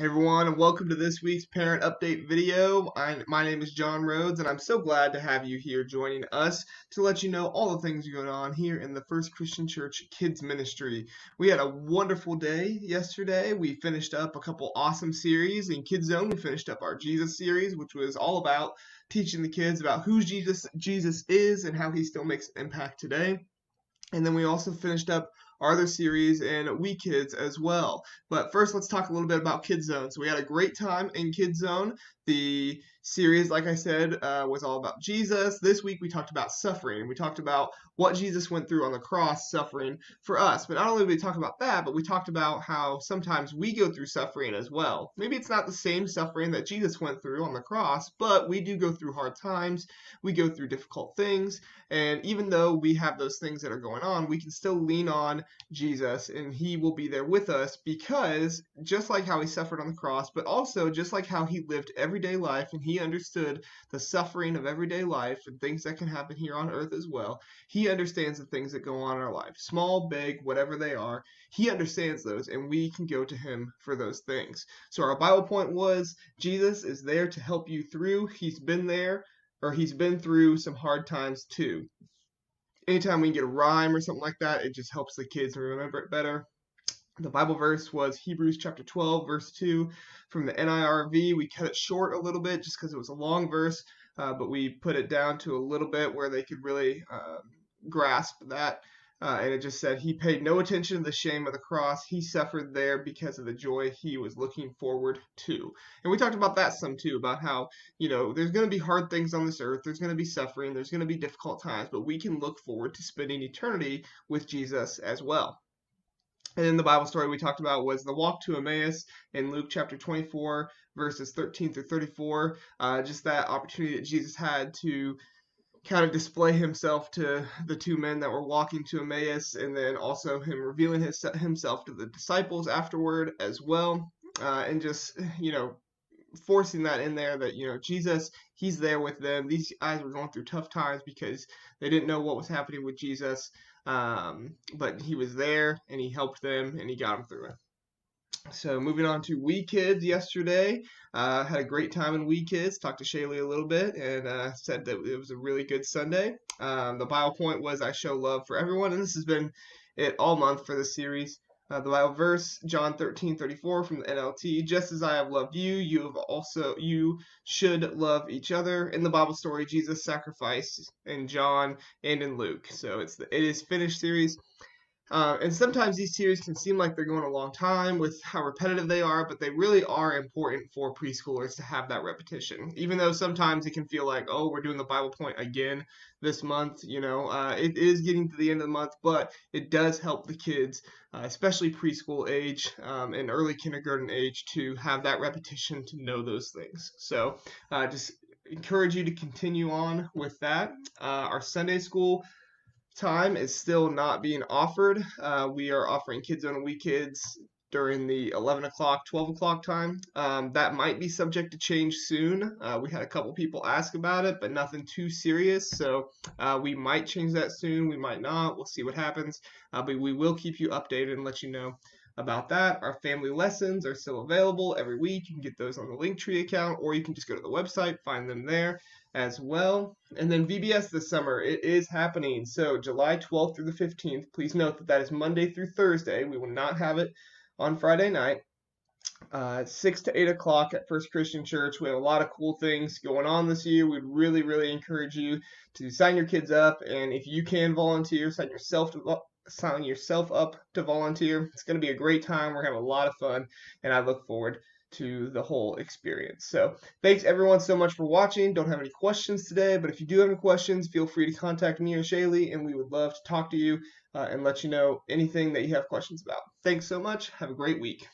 Hey everyone, and welcome to this week's parent update video. My name is John Rhodes, and I'm so glad to have you here joining us to let you know all the things going on here in the First Christian Church Kids Ministry. We had a wonderful day yesterday. We finished up a couple awesome series in KidZone. We finished up our Jesus series, which was all about teaching the kids about who Jesus is and how he still makes an impact today. And then we also finished up our other series in WeeKidz as well. But first, let's talk a little bit about KidZone. So we had a great time in KidZone. The series, like I said, was all about Jesus. This week we talked about suffering. We talked about what Jesus went through on the cross, suffering for us. But not only did we talk about that, but we talked about how sometimes we go through suffering as well. Maybe it's not the same suffering that Jesus went through on the cross, but we do go through hard times. We go through difficult things. And even though we have those things that are going on, we can still lean on Jesus, and he will be there with us, because just like how he suffered on the cross, but also just like how he lived everyday life and he understood the suffering of everyday life and things that can happen here on earth as well, he understands the things that go on in our life, small, big, whatever they are. He understands those, and we can go to him for those things. So our Bible point was Jesus is there to help you through. He's been there, or he's been through some hard times too. Anytime we can get a rhyme or something like that, it just helps the kids remember it better. The Bible verse was Hebrews chapter 12, verse 2 from the NIRV. We cut it short a little bit just because it was a long verse, but we put it down to a little bit where they could really grasp that. And it just said, he paid no attention to the shame of the cross. He suffered there because of the joy he was looking forward to. And we talked about that some too, about how, there's going to be hard things on this earth. There's going to be suffering. There's going to be difficult times, but we can look forward to spending eternity with Jesus as well. And then the Bible story we talked about was the walk to Emmaus in Luke chapter 24, verses 13 through 34. Just that opportunity that Jesus had to kind of display himself to the two men that were walking to Emmaus, and then also him revealing himself to the disciples afterward as well, and just, forcing that in there that, Jesus, he's there with them. These guys were going through tough times because they didn't know what was happening with Jesus, but he was there, and he helped them, and he got them through it. So moving on to WeeKidz yesterday, had a great time in WeeKidz, talked to Shaylee a little bit, and said that it was a really good Sunday. The Bible point was, I show love for everyone, and this has been it all month for this series. The Bible verse, John 13:34 from the NLT, just as I have loved you, you should love each other. In the Bible story, Jesus' sacrifice in John and in Luke. So it is finished series. And sometimes these series can seem like they're going a long time with how repetitive they are, but they really are important for preschoolers to have that repetition. Even though sometimes it can feel like, oh, we're doing the Bible point again this month, it is getting to the end of the month, but it does help the kids, especially preschool age and early kindergarten age, to have that repetition to know those things. So just encourage you to continue on with that. Our Sunday school time is still not being offered. We are offering KidZone and WeeKidz during the 11 o'clock, 12 o'clock time. That might be subject to change soon. We had a couple people ask about it, but nothing too serious. So we might change that soon. We might not. We'll see what happens. But we will keep you updated and let you know about that. Our family lessons are still available every week. You can get those on the Linktree account, or you can just go to the website, find them there as well. And then VBS this summer, it is happening. So July 12th through the 15th, please note that that is Monday through Thursday. We will not have it on Friday night. 6 to 8 o'clock at First Christian Church. We have a lot of cool things going on this year. We'd really, really encourage you to sign your kids up, and if you can volunteer, sign yourself up to volunteer. It's going to be a great time. We're having a lot of fun, and I look forward to the whole experience. So thanks everyone so much for watching. Don't have any questions today, but if you do have any questions, feel free to contact me or Shaylee, and we would love to talk to you and let you know anything that you have questions about. Thanks so much. Have a great week.